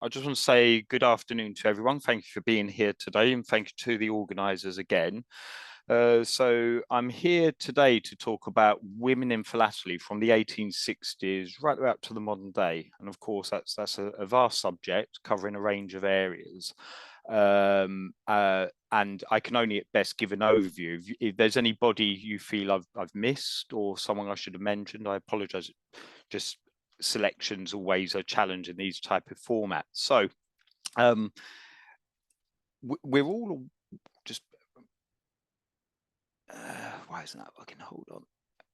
I just want to say good afternoon to everyone. Thank you for being here today, and thank you to the organisers again. So I'm here today to talk about women in philately from the 1860s right up to the modern day. And of course, that's a vast subject covering a range of areas. And I can only at best give an overview. If there's anybody you feel I've missed or someone I should have mentioned, I apologise. Just selections always a challenge in these type of formats. So we're all just why isn't that working? Hold on.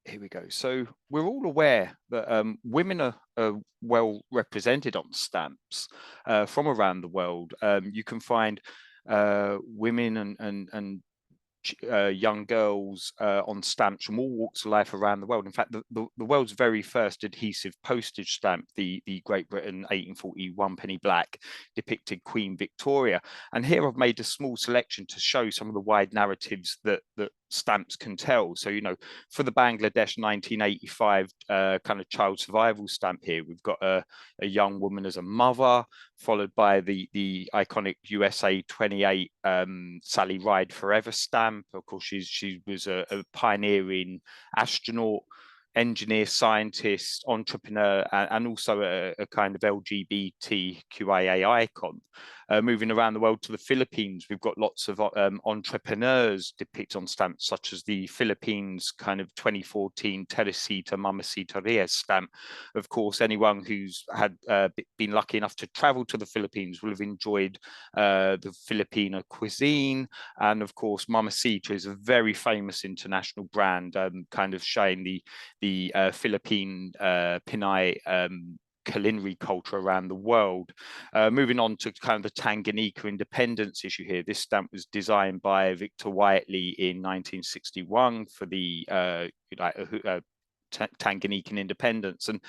Here we go. So we're all aware that women are well represented on stamps from around the world. You can find women and young girls on stamps from all walks of life around the world. In fact, the world's very first adhesive postage stamp, the Great Britain 1841 penny black, depicted Queen Victoria. And here I've made a small selection to show some of the wide narratives that stamps can tell. So, you know, for the Bangladesh 1985 kind of child survival stamp here, we've got a young woman as a mother, followed by the iconic USA 28 Sally Ride Forever stamp. Of course, she was a pioneering astronaut, engineer, scientist, entrepreneur, and also a kind of LGBTQIA icon. Moving around the world to the Philippines, we've got lots of entrepreneurs depicted on stamps, such as the Philippines kind of 2014 Teresita Mamacita Reyes stamp. Of course, anyone who's had been lucky enough to travel to the Philippines will have enjoyed the Filipino cuisine. And of course, Mamacita is a very famous international brand, kind of showing the Philippine Pinay culinary culture around the world. Moving on to kind of the Tanganyika independence issue here. This stamp was designed by Victor Whiteley in 1961 for the Tanganyikan independence. And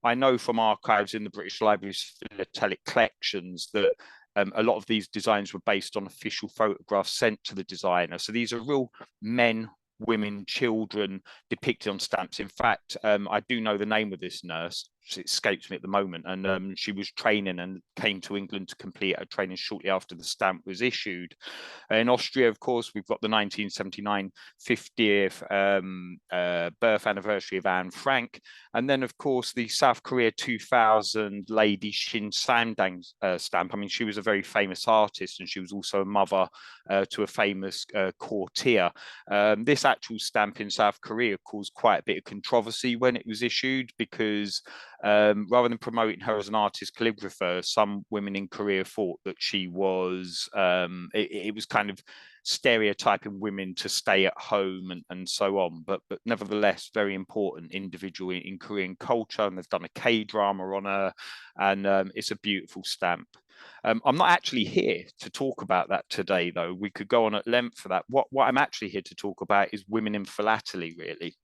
I know from archives in the British Library's Philatelic Collections that a lot of these designs were based on official photographs sent to the designer. So these are real men, women, children depicted on stamps. In fact, I do know the name of this nurse. It escapes me at the moment, and she was training and came to England to complete her training shortly after the stamp was issued. In Austria, of course, we've got the 1979 50th birth anniversary of Anne Frank, and then of course the South Korea 2000 Lady Shin Samdang stamp. I mean, she was a very famous artist, and she was also a mother to a famous courtier. This actual stamp in South Korea caused quite a bit of controversy when it was issued, because rather than promoting her as an artist calligrapher, some women in Korea thought that she was, it was kind of stereotyping women to stay at home and so on. But nevertheless, very important individual in Korean culture, and they've done a K-drama on her, and it's a beautiful stamp. I'm not actually here to talk about that today, though. We could go on at length for that. What I'm actually here to talk about is women in philately, really.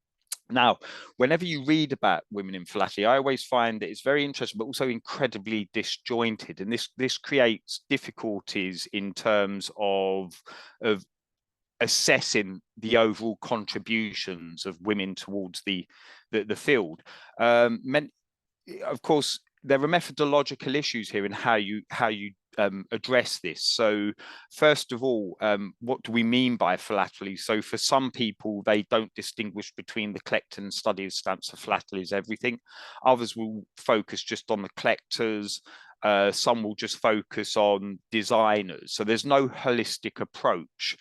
Now, whenever you read about women in philately, I always find that it's very interesting, but also incredibly disjointed. And this creates difficulties in terms of assessing the overall contributions of women towards the field. Of course, there are methodological issues here in how you address this. So first of all, what do we mean by philately? So for some people, they don't distinguish between the collector and study of stamps. So philately is everything. Others will focus just on the collectors. Some will just focus on designers. So there's no holistic approach.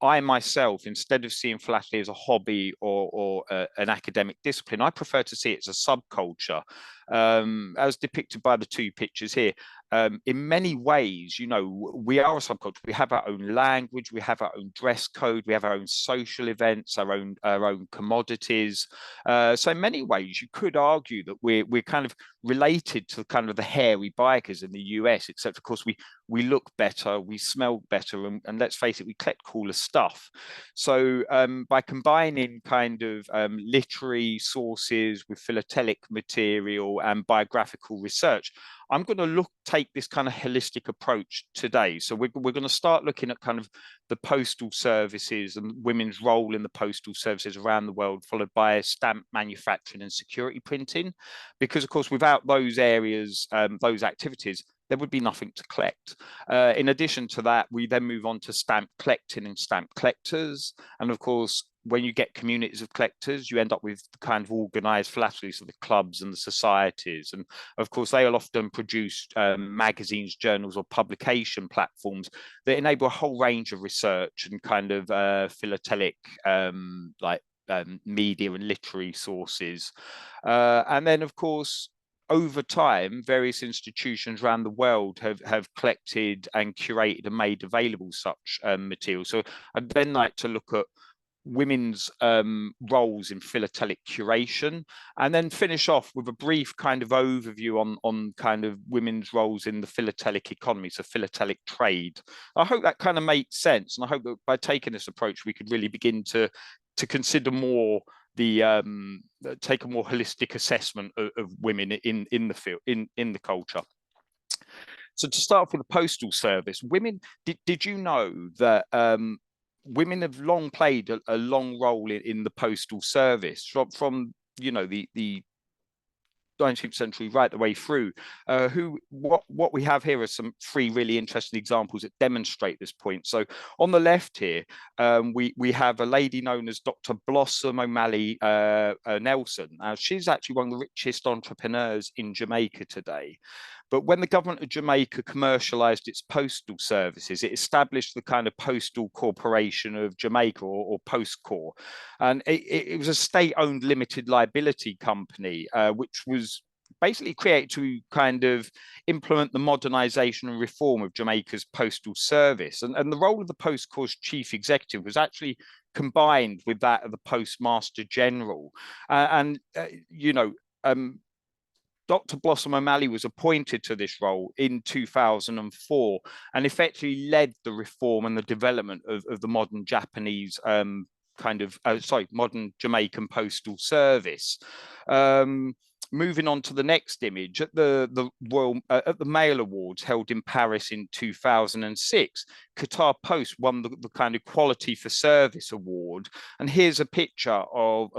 I myself, instead of seeing philately as a hobby or an academic discipline, I prefer to see it as a subculture, as depicted by the two pictures here. In many ways, you know, we are a subculture. We have our own language, we have our own dress code, we have our own social events, our own commodities. So in many ways, you could argue that we're kind of related to kind of the hairy bikers in the US, except of course we look better, we smell better, and let's face it, we collect cooler stuff. So by combining kind of literary sources with philatelic material and biographical research, I'm going to take this kind of holistic approach today. So we're going to start looking at kind of the postal services and women's role in the postal services around the world, followed by stamp manufacturing and security printing, because of course without those areas, those activities, there would be nothing to collect. In addition to that, we then move on to stamp collecting and stamp collectors. And of course, when you get communities of collectors, you end up with the kind of organized philately, so the clubs and the societies. And of course, they will often produce magazines, journals, or publication platforms that enable a whole range of research and kind of philatelic media and literary sources. And then, of course, over time, various institutions around the world have collected and curated and made available such material. So I'd then like to look at women's roles in philatelic curation, and then finish off with a brief kind of overview on kind of women's roles in the philatelic economy, so philatelic trade. I hope that kind of makes sense, and I hope that by taking this approach, we could really begin to consider more take a more holistic assessment of women in the field, in the culture. So to start off with the postal service, women, did you know that women have long played a long role in the postal service from you know the 19th century right the way through. What we have here are some three really interesting examples that demonstrate this point. So on the left here, we have a lady known as Dr. Blossom O'Malley Nelson. She's actually one of the richest entrepreneurs in Jamaica today. But when the government of Jamaica commercialized its postal services, it established the kind of Postal Corporation of Jamaica, or Postcorp. And it was a state-owned limited liability company, which was basically created to kind of implement the modernization and reform of Jamaica's postal service. And the role of the Postcorp's chief executive was actually combined with that of the Postmaster General. Dr. Blossom O'Malley was appointed to this role in 2004 and effectively led the reform and the development of the modern Japanese modern Jamaican postal service. Moving on to the next image, at the Mail Awards held in Paris in 2006, Qatar Post won the kind of Quality for Service award. And here's a picture of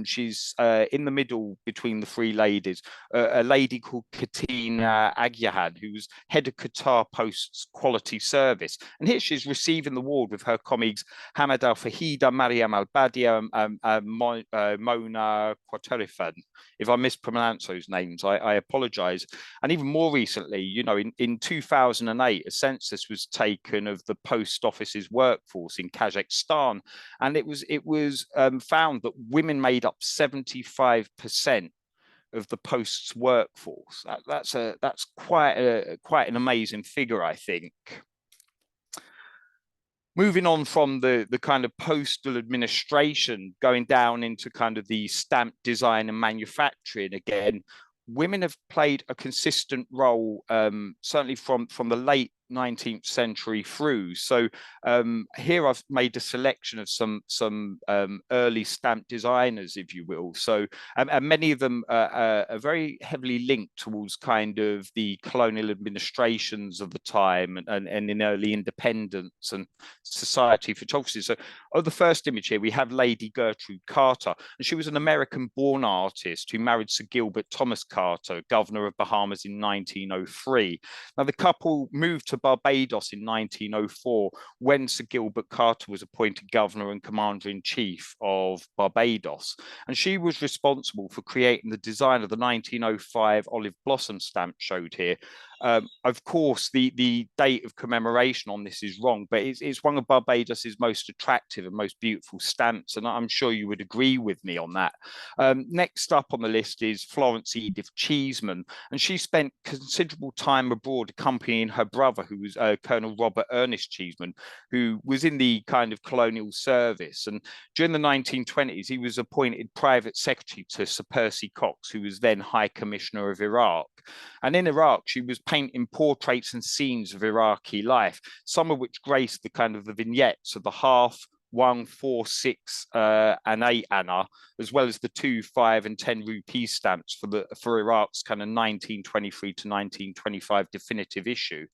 she's in the middle between the three ladies, a lady called Katina Agyahad, who's head of Qatar Post's Quality Service. And here she's receiving the award with her colleagues Hamad Al Fahida, Mariam Al Badia, Mona Quaterifan. If I mispronounce those names, I apologize. And even more recently, you know, in 2008, a census was taken of the post office's workforce in Kazakhstan, and it was found that women made up 75% of the post's workforce. That's quite an amazing figure, I think. Moving on from the kind of postal administration, going down into kind of the stamp design and manufacturing again, women have played a consistent role, certainly from the late 19th century through. So here I've made a selection of some early stamp designers, if you will. So and many of them are very heavily linked towards kind of the colonial administrations of the time and in early independence and society photography. So the first image here, we have Lady Gertrude Carter, and she was an American-born artist who married Sir Gilbert Thomas Carter, governor of Bahamas, in 1903. Now the couple moved to Barbados in 1904 when Sir Gilbert Carter was appointed governor and commander-in-chief of Barbados. And she was responsible for creating the design of the 1905 olive blossom stamp showed here. Of course, the date of commemoration on this is wrong, but it's one of Barbados's most attractive and most beautiful stamps, and I'm sure you would agree with me on that. Next up on the list is Florence Edith Cheeseman, and she spent considerable time abroad accompanying her brother, who was Colonel Robert Ernest Cheeseman, who was in the kind of colonial service. And during the 1920s, he was appointed private secretary to Sir Percy Cox, who was then High Commissioner of Iraq. And in Iraq, she was painting portraits and scenes of Iraqi life, some of which graced the kind of the vignettes of the half 1, 4, 6, and 8 anna, as well as the 2, 5, and 10 rupee stamps for Iraq's kind of 1923 to 1925 definitive issue.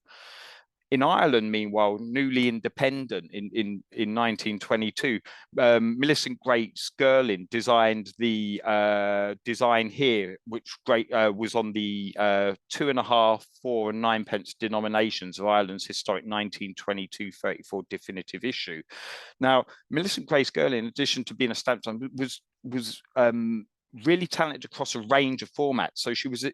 In Ireland, meanwhile, newly independent in 1922, Millicent Grace Gerlin designed the design here, which was on the 2.5, 4, and 9 pence denominations of Ireland's historic 1922-34 definitive issue. Now, Millicent Grace Gerlin, in addition to being a stamp designer, was really talented across a range of formats. So she was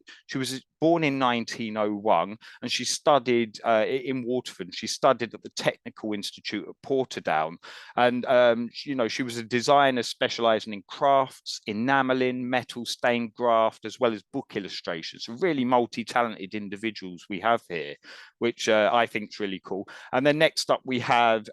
born in 1901, and she studied in Waterford. She studied at the Technical Institute at Portadown, and she was a designer specialising in crafts, enamelling, metal stained graft, as well as book illustrations. So really multi-talented individuals we have here, which I think is really cool. And then next up we have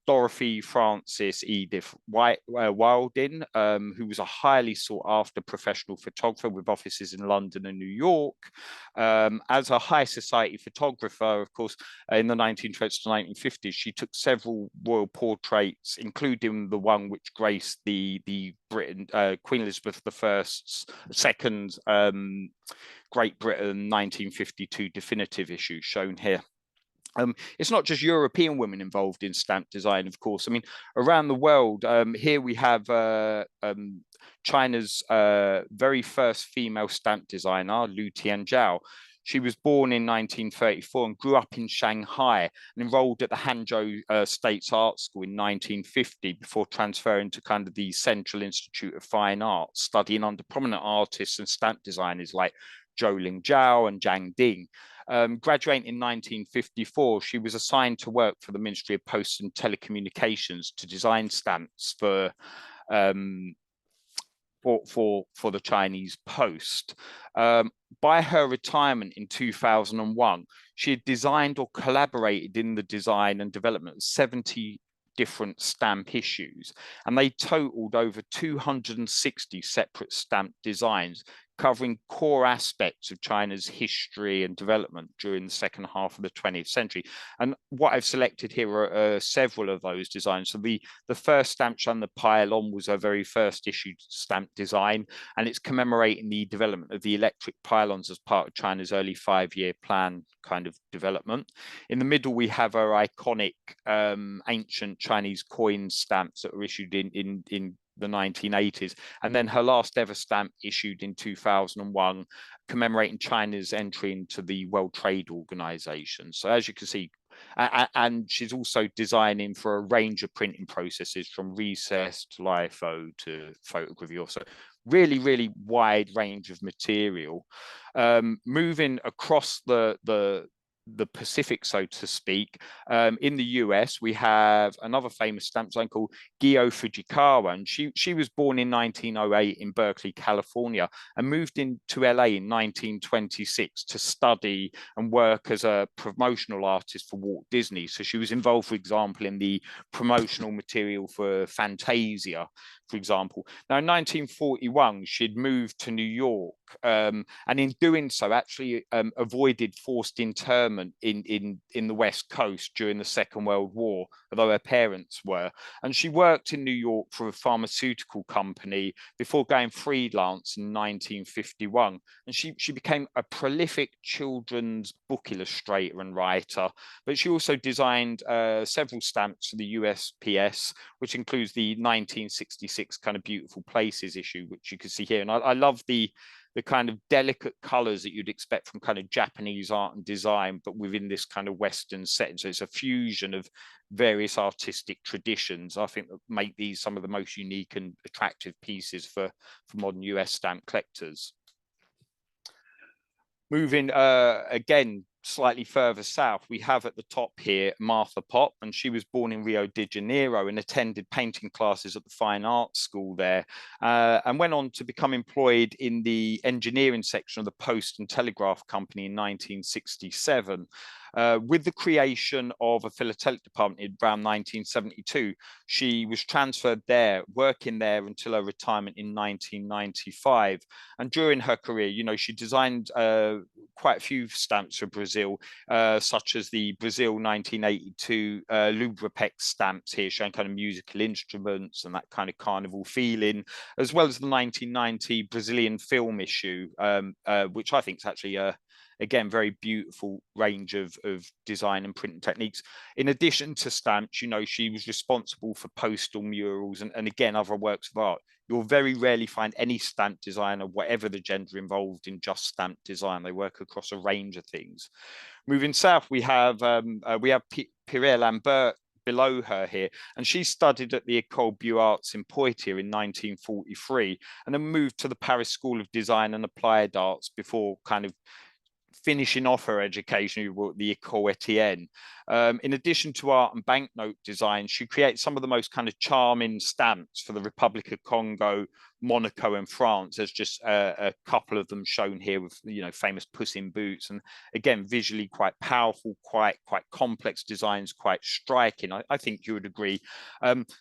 Dorothy Frances Edith Wilding, who was a highly sought after professional photographer with offices in London and New York. As a high society photographer, of course, in the 1920s to 1950s, she took several royal portraits, including the one which graced the Britain, Queen Elizabeth II's Great Britain 1952 definitive issue shown here. It's not just European women involved in stamp design, of course. I mean, around the world, here we have China's very first female stamp designer, Lu Tianzhao. She was born in 1934 and grew up in Shanghai and enrolled at the Hangzhou State's Art School in 1950 before transferring to kind of the Central Institute of Fine Arts, studying under prominent artists and stamp designers like Zhou Lingzhao and Zhang Ding. Graduating in 1954, she was assigned to work for the Ministry of Posts and Telecommunications to design stamps for the Chinese Post. By her retirement in 2001, she had designed or collaborated in the design and development of 70 different stamp issues, and they totaled over 260 separate stamp designs covering core aspects of China's history and development during the second half of the 20th century. And what I've selected here are several of those designs. So the first stamp shown, the pylon, was our very first issued stamp design, and it's commemorating the development of the electric pylons as part of China's early 5-year plan kind of development. In the middle, we have our iconic ancient Chinese coin stamps that were issued in the 1980s, and then her last ever stamp issued in 2001 commemorating China's entry into the World Trade Organization. So as you can see, and she's also designing for a range of printing processes from recess to litho to photogravure. So really wide range of material. Moving across the Pacific, so to speak, in the US, we have another famous stamp design called Gyo Fujikawa, and she was born in 1908 in Berkeley, California, and moved into LA in 1926 to study and work as a promotional artist for Walt Disney. So she was involved, for example, in the promotional material for Fantasia, for example. Now, in 1941, she'd moved to New York, and in doing so, actually avoided forced internment in the West Coast during the Second World War, although her parents were. And she worked in New York for a pharmaceutical company before going freelance in 1951. And she became a prolific children's book illustrator and writer, but she also designed several stamps for the USPS, which includes the 1966 kind of Beautiful Places issue, which you can see here. And I love the kind of delicate colors that you'd expect from kind of Japanese art and design, but within this kind of Western setting. So it's a fusion of various artistic traditions, I think, that make these some of the most unique and attractive pieces for modern US stamp collectors. Moving again, slightly further south, we have at the top here Martha Pop, and she was born in Rio de Janeiro and attended painting classes at the Fine Arts School there, and went on to become employed in the engineering section of the Post and Telegraph Company in 1967. With the creation of a philatelic department in around 1972, she was transferred there, working there until her retirement in 1995. And during her career, she designed quite a few stamps for Brazil, such as the Brazil 1982 Lubrapex stamps here, showing kind of musical instruments and that kind of carnival feeling, as well as the 1990 Brazilian film issue, which I think is actually again, very beautiful range of design and printing techniques. In addition to stamps, you know, she was responsible for postal murals and again, other works of art. You'll very rarely find any stamp designer, whatever the gender involved in just stamp design. They work across a range of things. Moving south, we have Pierre Lambert below her here, and she studied at the École Beaux Arts in Poitiers in 1943, and then moved to the Paris School of Design and Applied Arts before kind of finishing off her education at the École Etienne. In addition to art and banknote design, she creates some of the most kind of charming stamps for the Republic of Congo, Monaco, and France. There's just a couple of them shown here with, you know, famous Puss in Boots, and again, visually quite powerful, quite complex designs, quite striking. I think you would agree.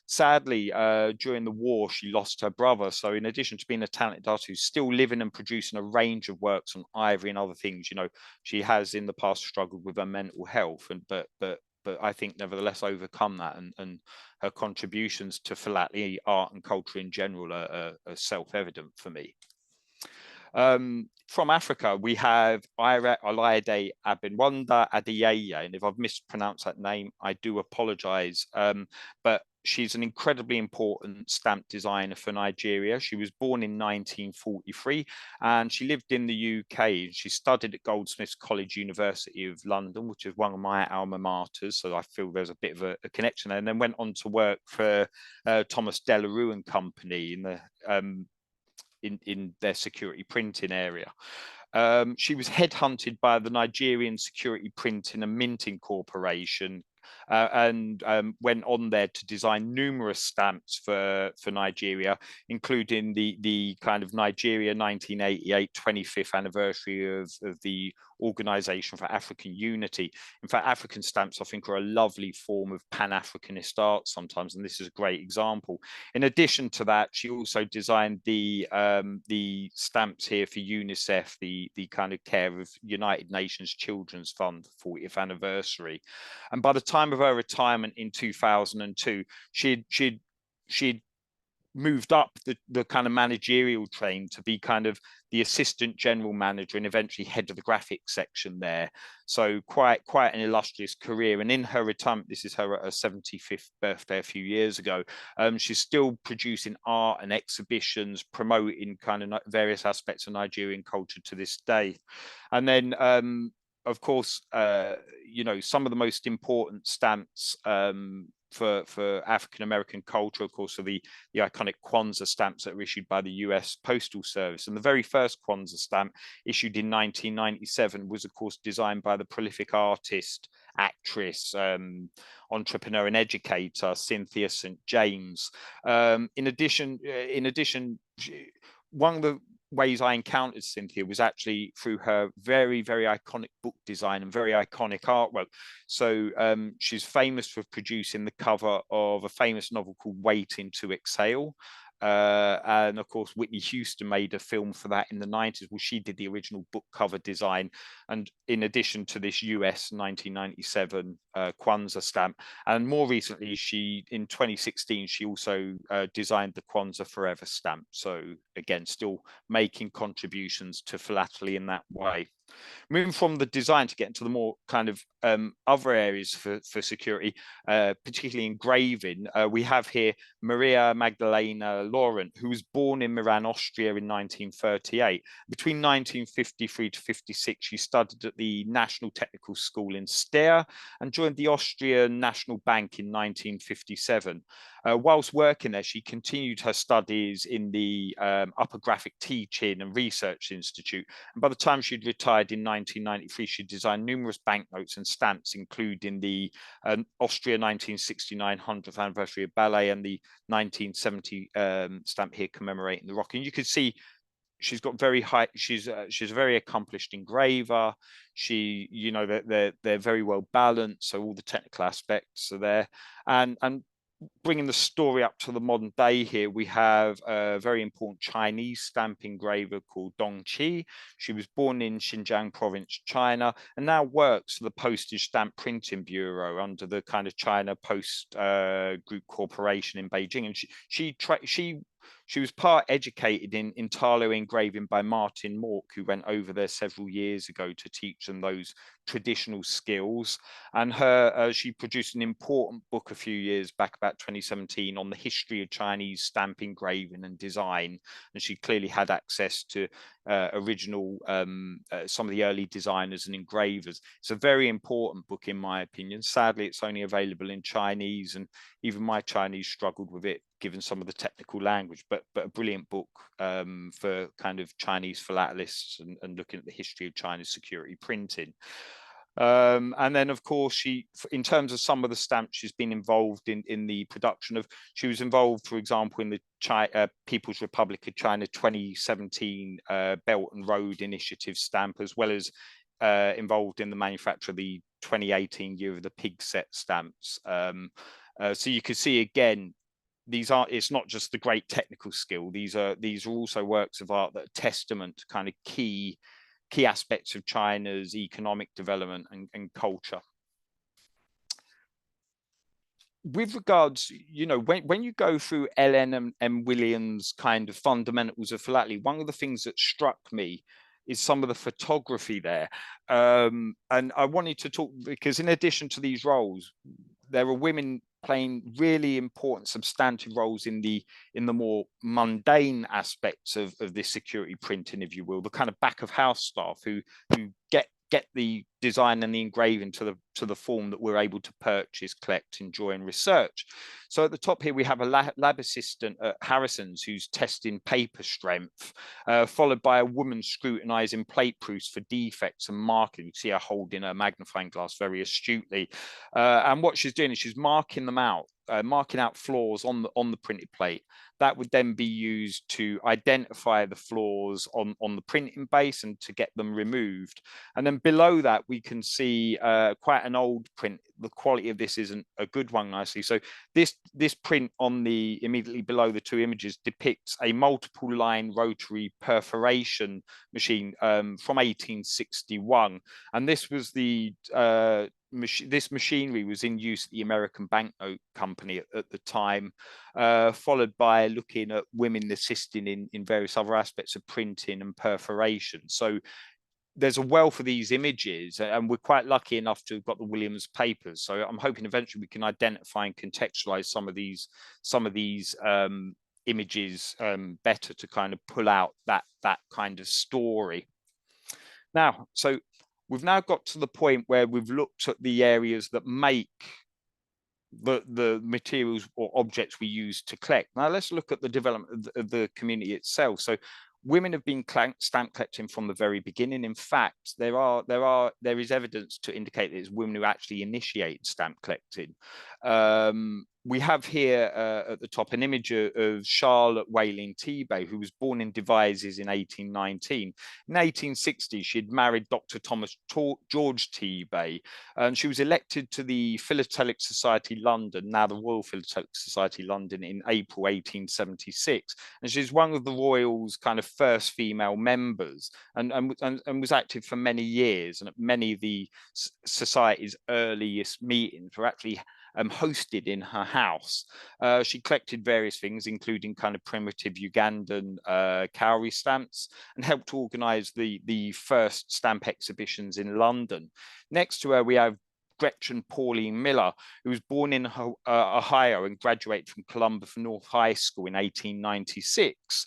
Sadly, during the war, she lost her brother. So in addition to being a talented artist who's still living and producing a range of works on ivory and other things, you know, she has in the past struggled with her mental health, and but I think nevertheless overcome that, and her contributions to philately art and culture in general are self-evident for me. From Africa, we have Ira Olaide Abinwanda Adeyeye, and if I've mispronounced that name, I do apologize. But she's an incredibly important stamp designer for Nigeria. She was born in 1943 and she lived in the UK. She studied at Goldsmiths College, University of London, which is one of my alma maters. So I feel there's a bit of a connection there. And then went on to work for Thomas Delarue and Company in the in their security printing area. She was headhunted by the Nigerian Security Printing and Minting Corporation, and went on there to design numerous stamps for Nigeria, including the kind of Nigeria 1988 25th anniversary of the Organization for African Unity. In fact, African stamps, I think, are a lovely form of Pan-Africanist art sometimes, and this is a great example. In addition to that, she also designed the stamps here for UNICEF, the kind of care of United Nations Children's Fund 40th anniversary. And by the time of her retirement in 2002, she'd moved up the kind of managerial train to be kind of the assistant general manager and eventually head of the graphics section there. So quite an illustrious career. And in her retirement, this is her 75th birthday a few years ago, she's still producing art and exhibitions, promoting kind of various aspects of Nigerian culture to this day. And then of course, you know, some of the most important stamps for African American culture, of course, are the iconic Kwanzaa stamps that were issued by the US Postal Service. And the very first Kwanzaa stamp, issued in 1997, was, of course, designed by the prolific artist, actress, entrepreneur and educator Cynthia St. James. In addition, one of the ways I encountered Cynthia was actually through her very iconic book design and very iconic artwork. So she's famous for producing the cover of a famous novel called Waiting to Exhale. And of course, Whitney Houston made a film for that in the 90s. Well, she did the original book cover design. And in addition to this US 1997 Kwanzaa stamp, and more recently, in 2016, she also designed the Kwanzaa Forever stamp. So again, still making contributions to philately in that way. Moving from the design to get into the more kind of other areas for security, particularly engraving, we have here Maria Magdalena Laurent, who was born in Milan, Austria in 1938. Between 1953 to 56, she studied at the National Technical School in Steyr and joined the Austrian National Bank in 1957. Whilst working there, she continued her studies in the Upper Graphic Teaching and Research Institute. And by the time she'd retired in 1993, she designed numerous banknotes and stamps, including the Austria 1969 100th anniversary of ballet and the 1970 stamp here commemorating the rock. And you can see she's got very high. She's a very accomplished engraver. She, you know, they're very well balanced, so all the technical aspects are there. And bringing the story up to the modern day here, we have a very important Chinese stamp engraver called Dong Qi. She was born in Xinjiang province, China, and now works for the Postage Stamp Printing Bureau under the kind of China Post Group Corporation in Beijing. And she was part educated in Talo engraving by Martin Mork, who went over there several years ago to teach them those traditional skills. And she produced an important book a few years back, about 2017, on the history of Chinese stamp engraving and design. And she clearly had access to original, some of the early designers and engravers. It's a very important book, in my opinion. Sadly, it's only available in Chinese, and even my Chinese struggled with it, given some of the technical language, but a brilliant book for kind of Chinese philatelists and looking at the history of China's security printing. And then, of course, she, in terms of some of the stamps she's been involved in the production of, she was involved, for example, in the People's Republic of China 2017 Belt and Road Initiative stamp, as well as involved in the manufacture of the 2018 Year of the Pig set stamps. So you can see again, it's not just the great technical skill. These are also works of art that are testament to kind of key aspects of China's economic development and culture. With regards, you know, when you go through Ellen M. Williams' kind of fundamentals of philately, one of the things that struck me is some of the photography there. And I wanted to talk, because in addition to these roles, there are women playing really important substantive roles in the more mundane aspects of this security printing, if you will, the kind of back of house staff who get the design and the engraving to the form that we're able to purchase, collect, enjoy, and research. So at the top here, we have a lab assistant at Harrison's who's testing paper strength, followed by a woman scrutinizing plate proofs for defects and marking. You see her holding a magnifying glass very astutely. And what she's doing is she's marking them out, marking out flaws on the printed plate. That would then be used to identify the flaws on the printing base and to get them removed. And then below that, we can see quite an old print. The quality of this isn't a good one, nicely. So this print on the immediately below the two images depicts a multiple line rotary perforation machine from 1861. And this was this machinery was in use at the American Banknote Company at the time, followed by looking at women assisting in various other aspects of printing and perforation. So there's a wealth of these images, and we're quite lucky enough to have got the Williams papers. So I'm hoping eventually we can identify and contextualize some of these images better to kind of pull out that kind of story. Now, so we've now got to the point where we've looked at the areas that make the materials or objects we use to collect. Now let's look at the development of the community itself. So women have been stamp collecting from the very beginning. In fact, there is evidence to indicate that it's women who actually initiate stamp collecting. We have here at the top an image of Charlotte Whaling Tebay, who was born in Devizes in 1819. In 1860, she had married Dr. Thomas George Tebay, and she was elected to the Philatelic Society London, now the Royal Philatelic Society London, in April 1876. And she's one of the Royal's kind of first female members, and was active for many years. And at many of the society's earliest meetings were actually hosted in her house. She collected various things, including kind of primitive Ugandan cowrie stamps, and helped organize the first stamp exhibitions in London. Next to her, we have Gretchen Pauline Miller, who was born in Ohio and graduated from Columbia North High School in 1896.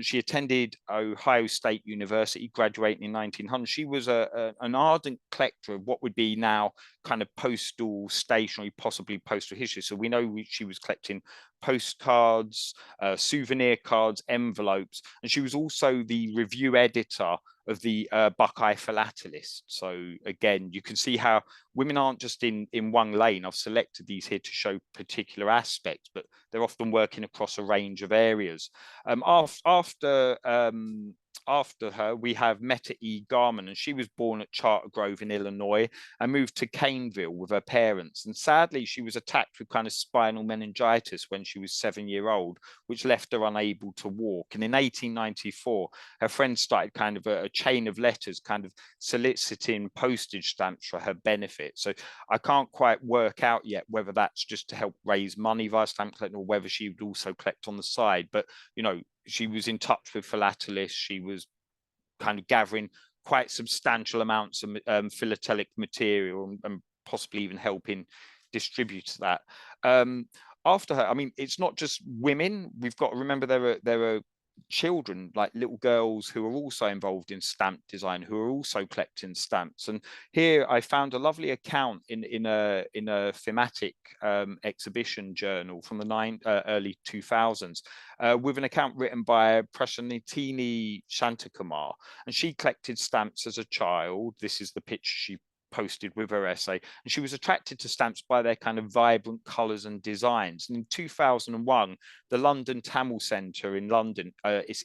She attended Ohio State University, graduating in 1900. She was an ardent collector of what would be now kind of postal stationery, possibly postal history. So we know she was collecting postcards, souvenir cards, envelopes, and she was also the review editor of the Buckeye Philatelist. So again, you can see how women aren't just in one lane. I've selected these here to show particular aspects, but they're often working across a range of areas. After After her, we have Meta E. Garman, and she was born at Charter Grove in Illinois and moved to Caneville with her parents. And sadly, she was attacked with kind of spinal meningitis when she was 7 years old, which left her unable to walk. And in 1894, her friends started kind of a chain of letters, kind of soliciting postage stamps for her benefit. So I can't quite work out yet whether that's just to help raise money via stamp collecting or whether she would also collect on the side. But, you know, she was in touch with philatelists. She was kind of gathering quite substantial amounts of philatelic material and possibly even helping distribute that. After her, I mean, it's not just women. We've got to remember there are children, like little girls, who are also involved in stamp design, who are also collecting stamps. And here I found a lovely account in a thematic exhibition journal from the early 2000s, with an account written by Prashanitini Shantakumar, and she collected stamps as a child. This is the picture she posted with her essay, and she was attracted to stamps by their kind of vibrant colors and designs. And in 2001, the London Tamil Centre in London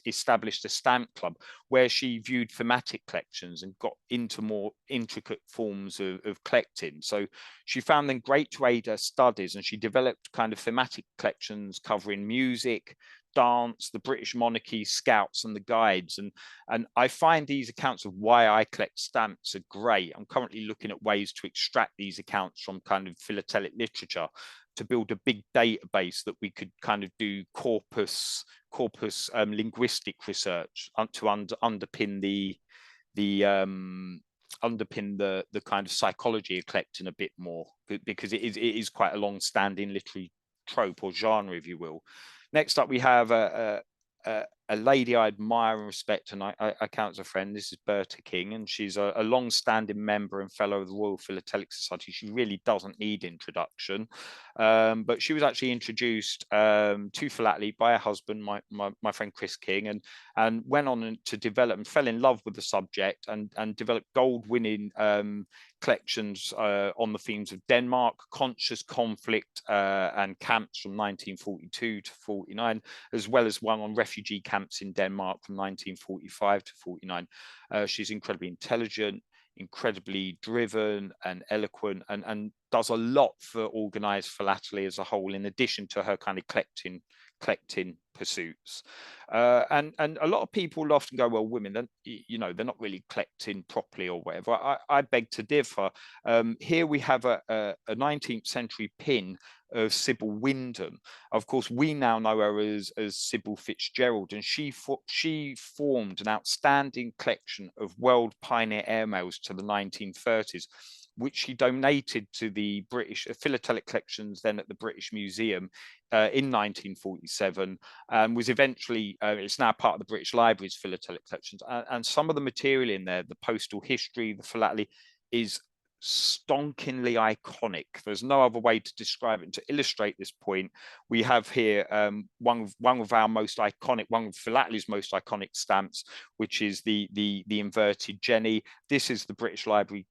established a stamp club where she viewed thematic collections and got into more intricate forms of collecting. So she found them great to aid her studies, and she developed kind of thematic collections covering music, dance, the British monarchy, scouts, and the guides. And I find these accounts of why I collect stamps are great. I'm currently looking at ways to extract these accounts from kind of philatelic literature to build a big database that we could kind of do corpus linguistic research to underpin the kind of psychology of collecting a bit more, because it is quite a long-standing literary trope or genre, if you will. Next up, we have a lady I admire and respect, and I count as a friend. This is Berta King, and she's a long-standing member and fellow of the Royal Philatelic Society. She really doesn't need introduction, but she was actually introduced to Philately by her husband, my friend Chris King, and went on to develop and fell in love with the subject and developed gold-winning collections on the themes of Denmark, conscious conflict, and camps from 1942 to 49, as well as one on refugee camps in Denmark from 1945 to 49. She's incredibly intelligent, incredibly driven and eloquent, and does a lot for organized philately as a whole, in addition to her kind of collecting pursuits. And a lot of people often go, well, women, they're not really collecting properly or whatever. I beg to differ. Here we have a 19th century pin of Sybil Wyndham. Of course, we now know her as Sybil Fitzgerald, and she formed an outstanding collection of world pioneer airmails to the 1930s, which she donated to the British Philatelic Collections, then at the British Museum, in 1947, was eventually, it's now part of the British Library's Philatelic Collections. And some of the material in there, the postal history, the philately, is stonkingly iconic. There's no other way to describe it. And to illustrate this point, we have here one of our most iconic, one of Philately's most iconic stamps, which is the inverted Jenny. This is the British Library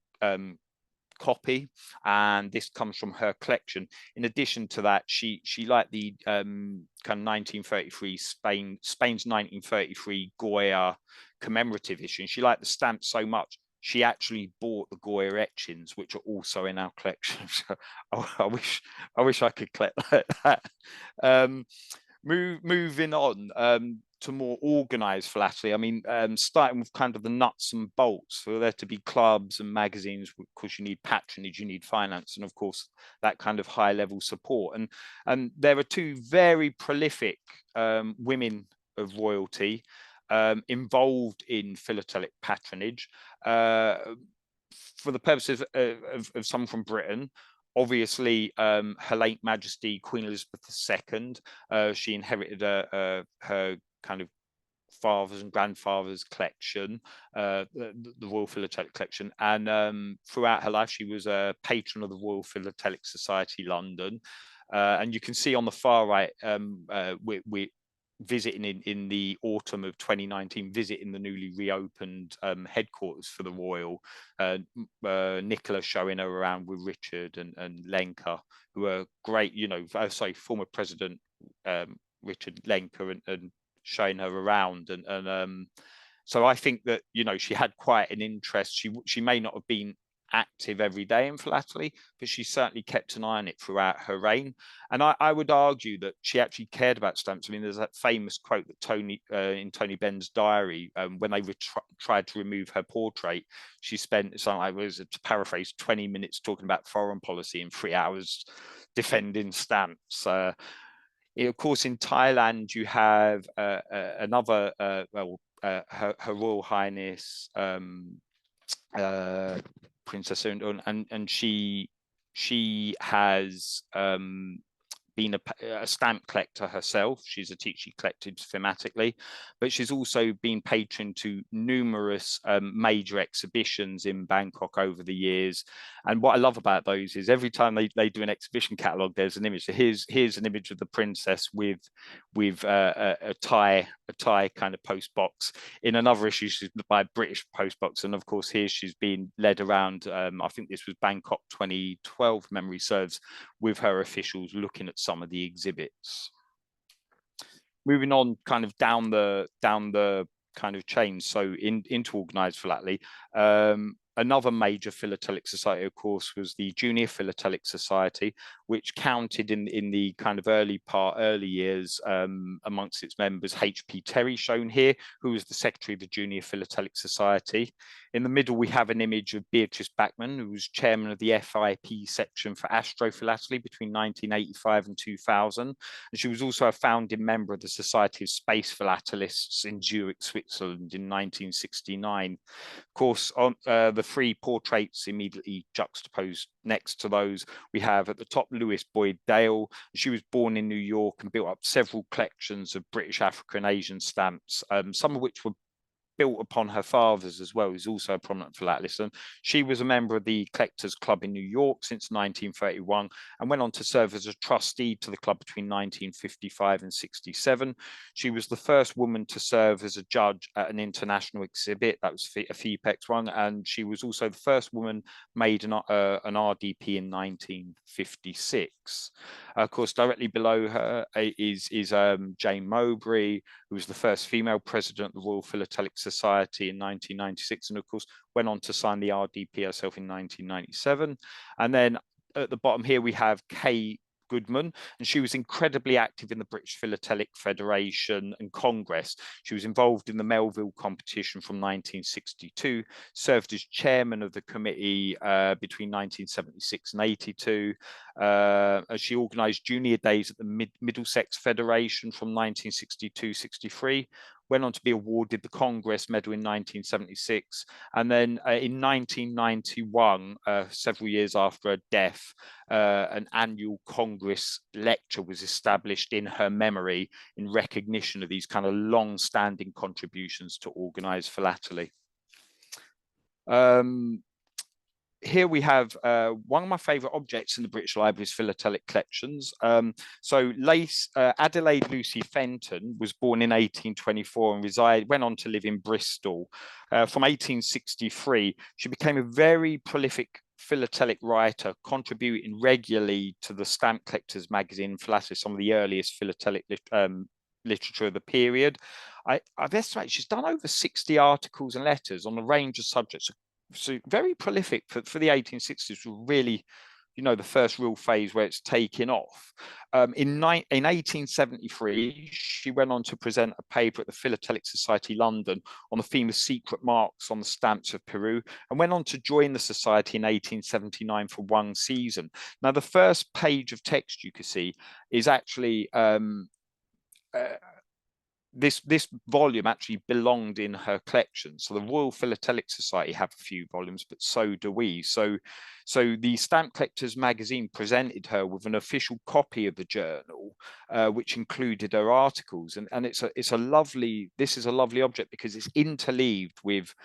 copy, and this comes from her collection. In addition to that, she liked the kind of 1933 Spain's 1933 Goya commemorative issue, and she liked the stamp so much she actually bought the Goya etchings, which are also in our collection. So I wish I could collect like that. Moving on to more organized philately. I mean, starting with kind of the nuts and bolts, for there to be clubs and magazines, of course, you need patronage, you need finance, and of course, that kind of high level support. And there are two very prolific women of royalty involved in philatelic patronage. For the purposes of some from Britain, obviously, Her Late Majesty Queen Elizabeth II, she inherited her kind of father's and grandfather's collection, the Royal Philatelic Collection, and throughout her life, she was a patron of the Royal Philatelic Society, London. And you can see on the far right, we're visiting in the autumn of 2019, visiting the newly reopened headquarters for the Royal. Nicola showing her around with Richard and Lenka, who are great, former President Richard Lenka, and showing her around, and So I think that, you know, she had quite an interest. She may not have been active every day in philately, but she certainly kept an eye on it throughout her reign. And I would argue that she actually cared about stamps. I mean, there's that famous quote that in Tony Benn's diary, when they tried to remove her portrait, she spent, something like, was to paraphrase, 20 minutes talking about foreign policy and 3 hours defending stamps. Of course, in Thailand, you have another, her Royal Highness, Princess Undun, and she has been a stamp collector herself. She's a teacher. She collected thematically, but she's also been patron to numerous major exhibitions in Bangkok over the years. And what I love about those is every time they do an exhibition catalogue, there's an image. So here's an image of the princess with a Thai kind of post box. In another issue, she's by a British post box, and of course here she's been led around. I think this was Bangkok 2012, memory serves, with her officials looking at some of the exhibits. Moving on kind of down the kind of chain, so into organised philately. Another major philatelic society, of course, was the Junior Philatelic Society, which counted in the kind of early years amongst its members H.P. Terry, shown here, who was the secretary of the Junior Philatelic Society. In the middle, we have an image of Beatrice Bachmann, who was chairman of the FIP section for astrophilately between 1985 and 2000. And she was also a founding member of the Society of Space Philatelists in Zurich, Switzerland in 1969. Of course, on the three portraits immediately juxtaposed next to those, we have at the top Louise Boyd Dale. She was born in New York and built up several collections of British, African, Asian stamps, some of which were built upon her father's as well, who's also a prominent philatelist. And she was a member of the Collectors Club in New York since 1931 and went on to serve as a trustee to the club between 1955 and 67. She was the first woman to serve as a judge at an international exhibit, that was a FIPEX one, and she was also the first woman made an RDP in 1956. Of course, directly below her is Jane Mowbray, who was the first female president of the Royal Philatelic Society in 1996, and of course went on to sign the RDP herself in 1997. And then at the bottom here we have Kay Goodman, and she was incredibly active in the British Philatelic Federation and Congress. She was involved in the Melville competition from 1962, served as chairman of the committee between 1976 and 82. She organised junior days at the Middlesex Federation from 1962-63. Went on to be awarded the Congress Medal in 1976. And then in 1991, several years after her death, an annual Congress lecture was established in her memory in recognition of these kind of long-standing contributions to organised philately. Here we have one of my favourite objects in the British Library's Philatelic Collections. So Adelaide Lucy Fenton was born in 1824 and went on to live in Bristol. From 1863, she became a very prolific philatelic writer, contributing regularly to the Stamp Collectors magazine Philately, some of the earliest philatelic literature of the period. I've estimated she's done over 60 articles and letters on a range of subjects. So very prolific for the 1860s, really, you know, the first real phase where it's taken off. In 1873, she went on to present a paper at the Philatelic Society London on the theme of secret marks on the stamps of Peru, and went on to join the society in 1879 for one season. Now, the first page of text you can see is actually this volume actually belonged in her collection. So the Royal Philatelic Society have a few volumes, but so do we. So the Stamp Collectors magazine presented her with an official copy of the journal, which included her articles. And this is a lovely object because it's interleaved with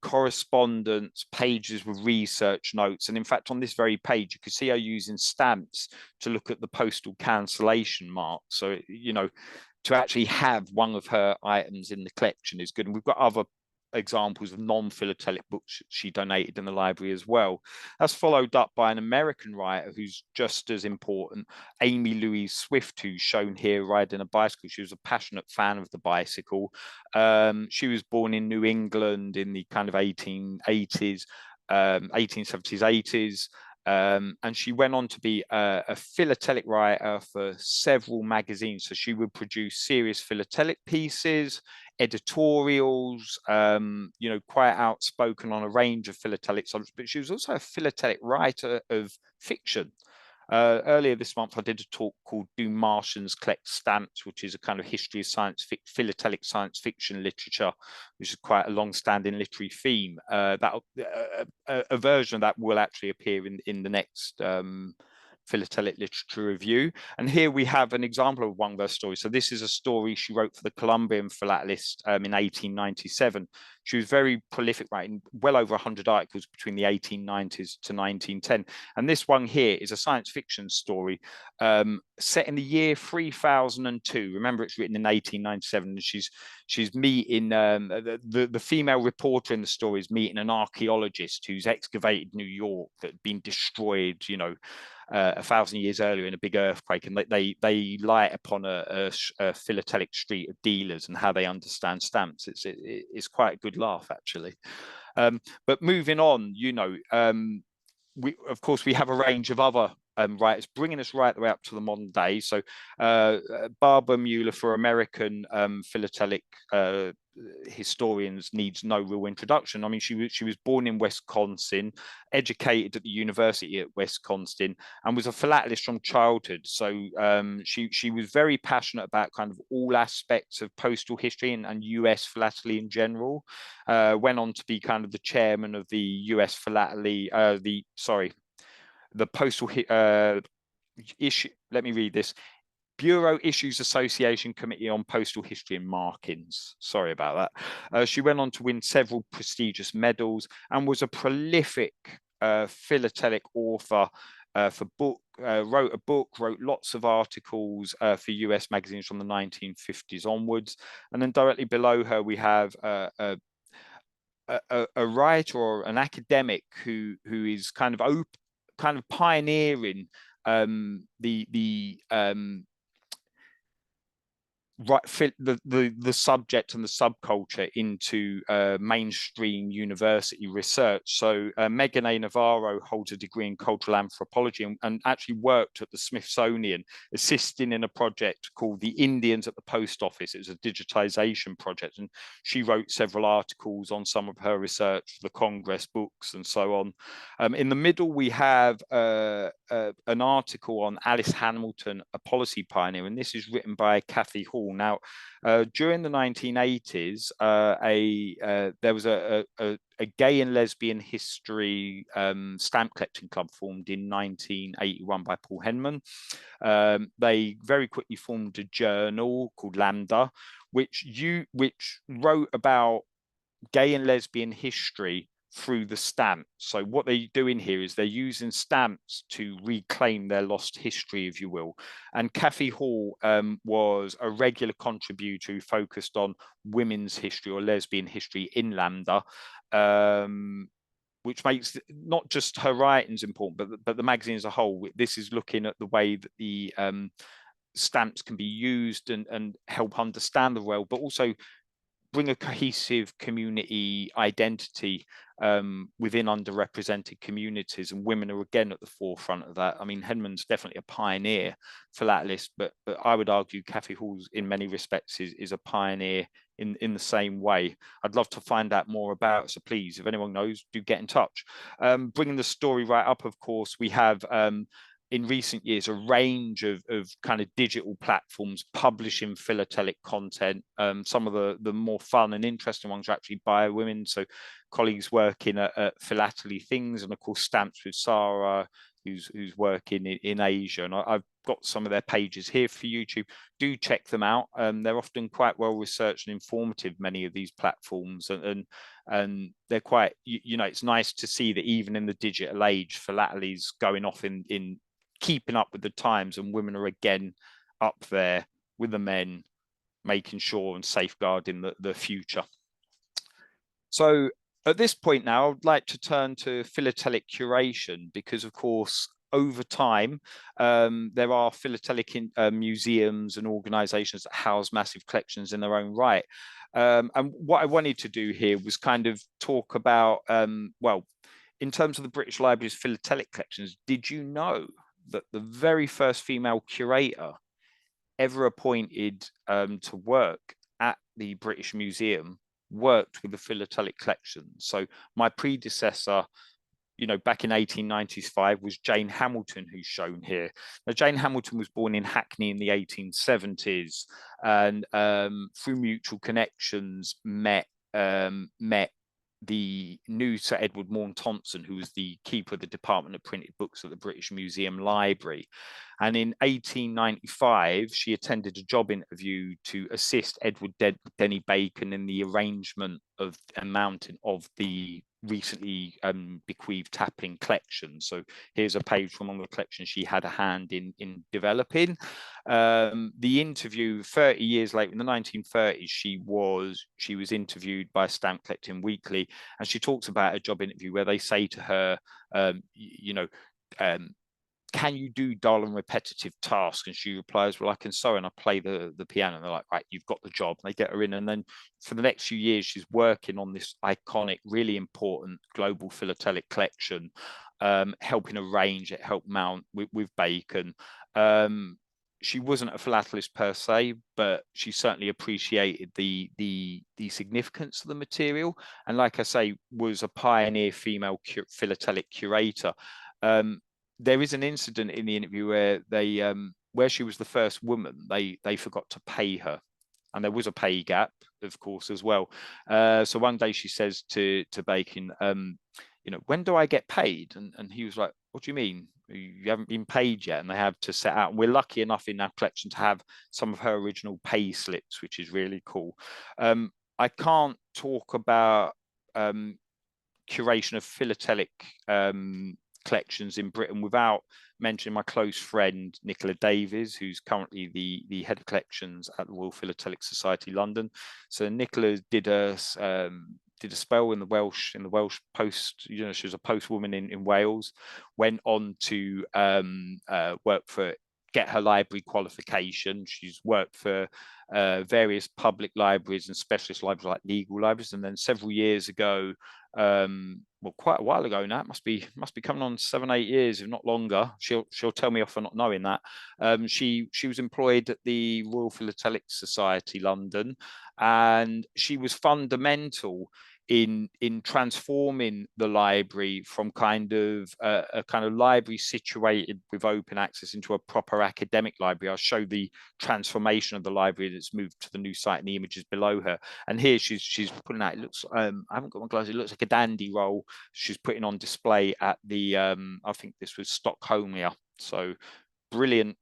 correspondence, pages with research notes. And in fact, on this very page, you can see her using stamps to look at the postal cancellation mark. So, you know, to actually have one of her items in the collection is good. And we've got other examples of non-philatelic books she donated in the library as well. That's followed up by an American writer who's just as important, Amy Louise Swift, who's shown here riding a bicycle. She was a passionate fan of the bicycle. She was born in New England in the kind of 1880s, 1870s, 80s. And she went on to be a philatelic writer for several magazines. So she would produce serious philatelic pieces, editorials, quite outspoken on a range of philatelic subjects, but she was also a philatelic writer of fiction. Earlier this month, I did a talk called Do Martians Collect Stamps, which is a kind of history of philatelic science fiction literature, which is quite a long-standing literary theme. A version of that will actually appear in the next Philatelic Literature Review. And here we have an example of one of her stories. So this is a story she wrote for the Columbian Philatelist in 1897. She was very prolific, writing well over 100 articles between the 1890s to 1910. And this one here is a science fiction story set in the year 3002. Remember, it's written in 1897. And she's meeting the female reporter in the story is meeting an archaeologist who's excavated New York that had been destroyed, 1,000 years earlier in a big earthquake, and they light upon a philatelic street of dealers and how they understand stamps. It's quite a good laugh, actually. But moving on, of course we have a range of other writers bringing us right the way up to the modern day. So Barbara Mueller, for American philatelic historians, needs no real introduction. I mean, she was born in Wisconsin, educated at the University at Wisconsin, and was a philatelist from childhood. So she was very passionate about kind of all aspects of postal history and US philately in general. Went on to be kind of the chairman of the US Philately, the postal issue. Let me read this. Bureau Issues Association Committee on Postal History and Markings. Sorry about that. She went on to win several prestigious medals and was a prolific philatelic author wrote a book, wrote lots of articles for US magazines from the 1950s onwards. And then directly below her, we have a writer or an academic who is kind of pioneering the subject and the subculture into mainstream university research. So Megan A. Navarro holds a degree in cultural anthropology and actually worked at the Smithsonian, assisting in a project called The Indians at the Post Office. It was a digitization project, and she wrote several articles on some of her research for the Congress books and so on. In the middle, we have an article on Alice Hamilton, a policy pioneer, and this is written by Kathy Hall. Now, during the 1980s, there was a gay and lesbian history stamp collecting club formed in 1981 by Paul Henman. They very quickly formed a journal called Lambda, which wrote about gay and lesbian history through the stamps. So what they're doing here is they're using stamps to reclaim their lost history, if you will. And Kathy Hall was a regular contributor who focused on women's history or lesbian history in Lambda, which makes not just her writings important, but the magazine as a whole. This is looking at the way that the stamps can be used and help understand the world, but also bring a cohesive community identity within underrepresented communities, and women are again at the forefront of that. I mean, Henman's definitely a pioneer philatelist, but I would argue Kathy Hall's in many respects is a pioneer in the same way. I'd love to find out more about it, so please, if anyone knows, do get in touch. Bringing the story right up, of course, we have in recent years a range of kind of digital platforms publishing philatelic content. Some of the more fun and interesting ones are actually by women, so colleagues working at Philately Things, and of course Stamps with Sarah, who's working in Asia. And I've got some of their pages here for YouTube. Do check them out. They're often quite well researched and informative, many of these platforms, and they're quite, it's nice to see that even in the digital age, Philately's going off in keeping up with the times, and women are again up there with the men, making sure and safeguarding the future. So at this point now, I'd like to turn to philatelic curation because, of course, over time, there are philatelic museums and organizations that house massive collections in their own right. And what I wanted to do here was kind of talk about, well, in terms of the British Library's philatelic collections, did you know that the very first female curator ever appointed to work at the British Museum worked with the philatelic collection? So my predecessor, you know, back in 1895 was Jane Hamilton, who's shown here. Now, Jane Hamilton was born in Hackney in the 1870s, and through mutual connections met the new Sir Edward Morne Thompson, who was the keeper of the Department of Printed Books at the British Museum Library. And in 1895, she attended a job interview to assist Edward Denny Bacon in the arrangement of a mounting of the recently bequeathed Tapping collection. So here's a page from one of the collections she had a hand in developing. The interview 30 years later, in the 1930s, she was interviewed by Stamp Collecting Weekly, and she talks about a job interview where they say to her, can you do dull and repetitive tasks? And she replies, well, I can sew and I play the piano. And they're like, right, you've got the job. And they get her in. And then for the next few years, she's working on this iconic, really important global philatelic collection, helping arrange it, help mount with Bacon. She wasn't a philatelist per se, but she certainly appreciated the significance of the material. And like I say, was a pioneer female philatelic curator. There is an incident in the interview where where she was the first woman, they forgot to pay her, and there was a pay gap, of course, as well. So one day she says to Bacon, when do I get paid? And he was like, what do you mean? You haven't been paid yet? And they have to set out. And we're lucky enough in our collection to have some of her original pay slips, which is really cool. I can't talk about curation of philatelic collections in Britain without mentioning my close friend Nicola Davies, who's currently the head of collections at the Royal Philatelic Society London. So Nicola did a spell in the Welsh post. She was a postwoman in Wales. Went on to get her library qualification. She's worked for various public libraries and specialist libraries like legal libraries, and then several years ago, quite a while ago now, it must be coming on 7-8 years, if not longer. She'll tell me off for not knowing that. She was employed at the Royal Philatelic Society London, and she was fundamental in transforming the library from a kind of library situated with open access into a proper academic library. I'll show the transformation of the library that's moved to the new site in the images below her. And here she's putting out, it looks, I haven't got my glasses, it looks like a dandy roll she's putting on display at the, I think this was Stockholmia. So brilliant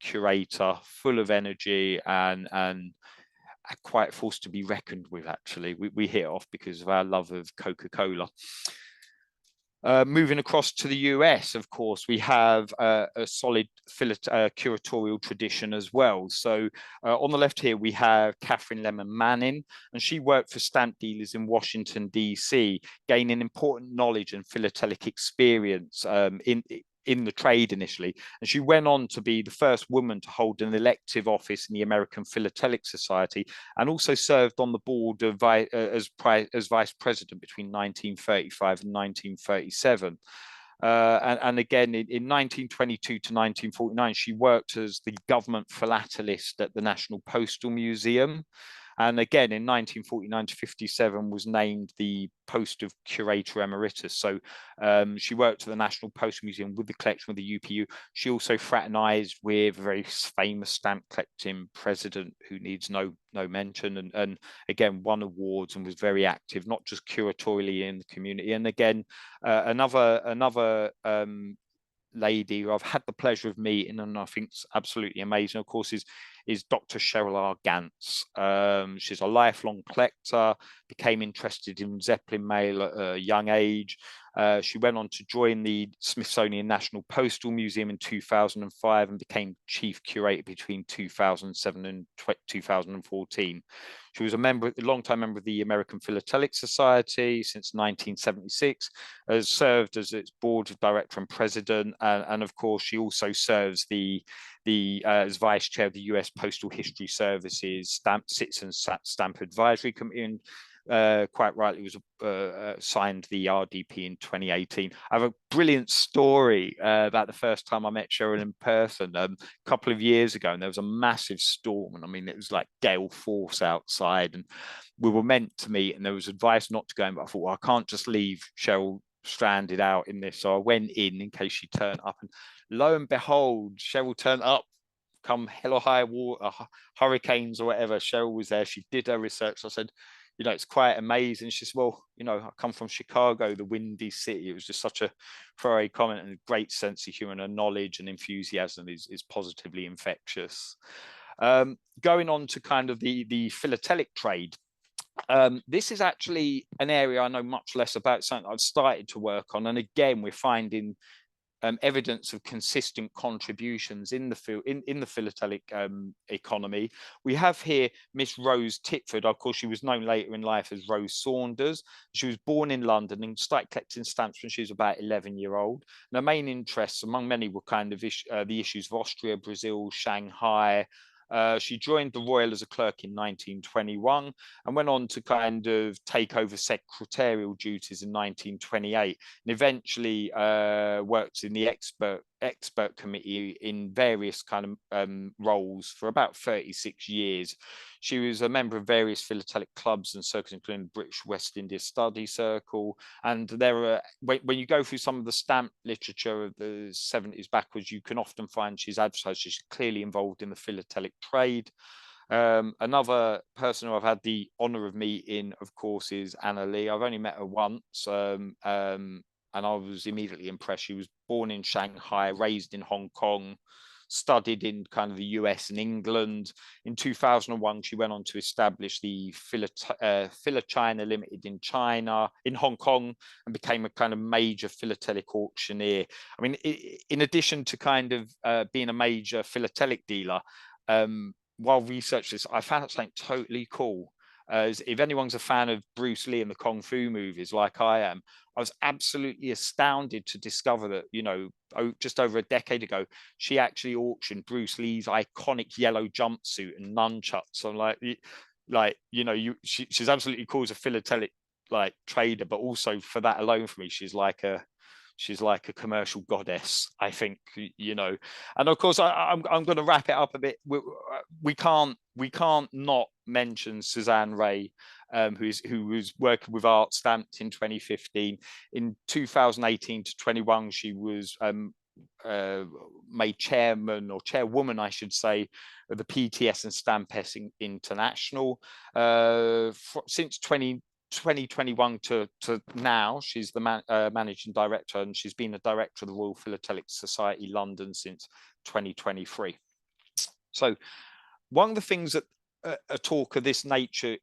curator, full of energy and quite a force to be reckoned with, actually. We hit it off because of our love of Coca-Cola. Moving across to the US, of course, we have a solid curatorial tradition as well. So on the left here, we have Catherine Lemon Manning, and she worked for stamp dealers in Washington, D.C., gaining important knowledge and philatelic experience in the trade initially. And she went on to be the first woman to hold an elective office in the American Philatelic Society, and also served on the board of as vice president between 1935 and 1937. And again, in 1922 to 1949, she worked as the government philatelist at the National Postal Museum. And again, in 1949 to 57, was named the post of Curator Emeritus. So she worked at the National Postal Museum with the collection with the UPU. She also fraternized with a very famous stamp collecting president who needs no mention, and again, won awards and was very active, not just curatorially in the community. And again, another lady who I've had the pleasure of meeting and I think is absolutely amazing, of course, is is Dr. Cheryl R. Gantz. She's a lifelong collector, became interested in Zeppelin mail at a young age. She went on to join the Smithsonian National Postal Museum in 2005 and became chief curator between 2007 and 2014. She was a long-time member of the American Philatelic Society since 1976, has served as its board of director and president, and of course she also serves as vice chair of the U.S. Postal History Services Citizen Stamp Advisory Committee, and quite rightly was signed the RDP in 2018. I have a brilliant story about the first time I met Cheryl in person a couple of years ago, and there was a massive storm, and I mean it was like gale force outside, and we were meant to meet, and there was advice not to go in, but I thought, well, I can't just leave Cheryl stranded out in this, so I went in case she turned up, and lo and behold, Cheryl turned up. Come hell or high water, hurricanes or whatever, Cheryl was there. She did her research. I said, you know, it's quite amazing. She says, well, you know, I come from Chicago, the windy city. It was just such a throwaway comment, and a great sense of humor, and knowledge and enthusiasm is positively infectious. Going on to kind of the philatelic trade. This is actually an area I know much less about, something I've started to work on. And again, we're finding evidence of consistent contributions in the philatelic economy. We have here Miss Rose Titford. Of course, she was known later in life as Rose Saunders. She was born in London and started collecting stamps when she was about 11-year-old. And her main interests, among many, were kind of the issues of Austria, Brazil, Shanghai. She joined the Royal as a clerk in 1921 and went on to kind of take over secretarial duties in 1928, and eventually worked in the expert committee in various kind of roles for about 36 years. She was a member of various philatelic clubs and circles, including the British West India Study Circle. And there are, when you go through some of the stamp literature of the 70s backwards, you can often find she's advertised she's clearly involved in the philatelic trade. Another person who I've had the honor of meeting, of course, is Anna Lee. I've only met her once, and I was immediately impressed. She was born in Shanghai, raised in Hong Kong, studied in kind of the US and England. In 2001, she went on to establish the Philochina Limited in Hong Kong, and became a kind of major philatelic auctioneer. I mean, in addition to kind of being a major philatelic dealer, while researching this, I found something totally cool. If anyone's a fan of Bruce Lee and the Kung Fu movies, like I am, I was absolutely astounded to discover that, you know, just over a decade ago, she actually auctioned Bruce Lee's iconic yellow jumpsuit and nunchucks. So I'm like, you know, she's absolutely cool as a philatelic like trader, but also for that alone, for me, she's like a commercial goddess, I think, you know. And of course, I'm going to wrap it up a bit. We can't not mention Suzanne Ray, who was working with Art Stamped in 2015. In 2018 to 21, she was made chairman, or chairwoman, I should say, of the PTS and Stampex International. Since 2021 to now, she's the managing director, and she's been a director of the Royal Philatelic Society London since 2023. So one of the things that a talk of this nature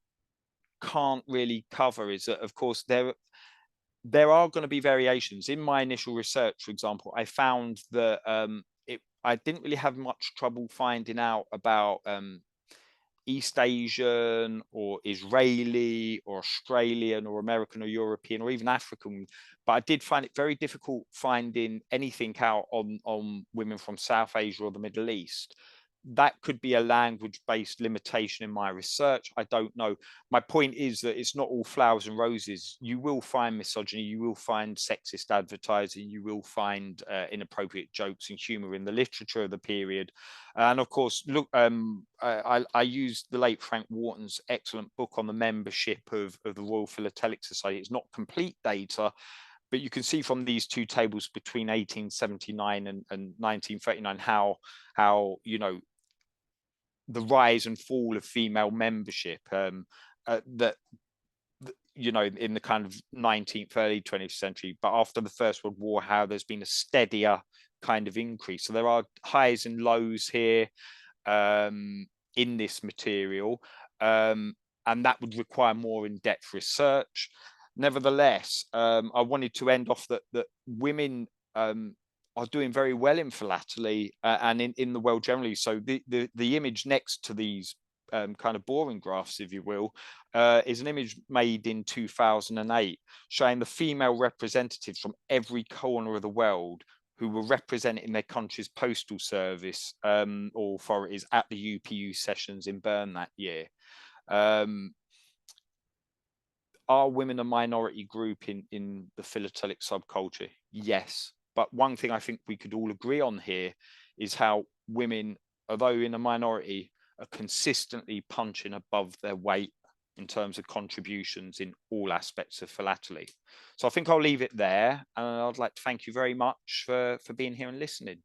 can't really cover is that, of course, there are going to be variations. In my initial research, for example, I found that I didn't really have much trouble finding out about East Asian or Israeli or Australian or American or European or even African, but I did find it very difficult finding anything out on women from South Asia or the Middle East. That could be a language-based limitation in my research. I don't know. My point is that it's not all flowers and roses. You will find misogyny, you will find sexist advertising, you will find inappropriate jokes and humor in the literature of the period. And of course, look, I used the late Frank Wharton's excellent book on the membership of the Royal Philatelic Society. It's not complete data, but you can see from these two tables between 1879 and 1939 how you know, the rise and fall of female membership, that, you know, in the kind of 19th, early 20th century, but after the First World War, how there's been a steadier kind of increase. So there are highs and lows here. in this material, and that would require more in-depth research. Nevertheless, I wanted to end off that women are doing very well in philately and in the world generally. So the image next to these kind of boring graphs, if you will, is an image made in 2008 showing the female representatives from every corner of the world who were representing their country's postal service or authorities at the UPU sessions in Bern that year. Are women a minority group in the philatelic subculture? Yes. But one thing I think we could all agree on here is how women, although in a minority, are consistently punching above their weight in terms of contributions in all aspects of philately. So I think I'll leave it there. And I'd like to thank you very much for being here and listening.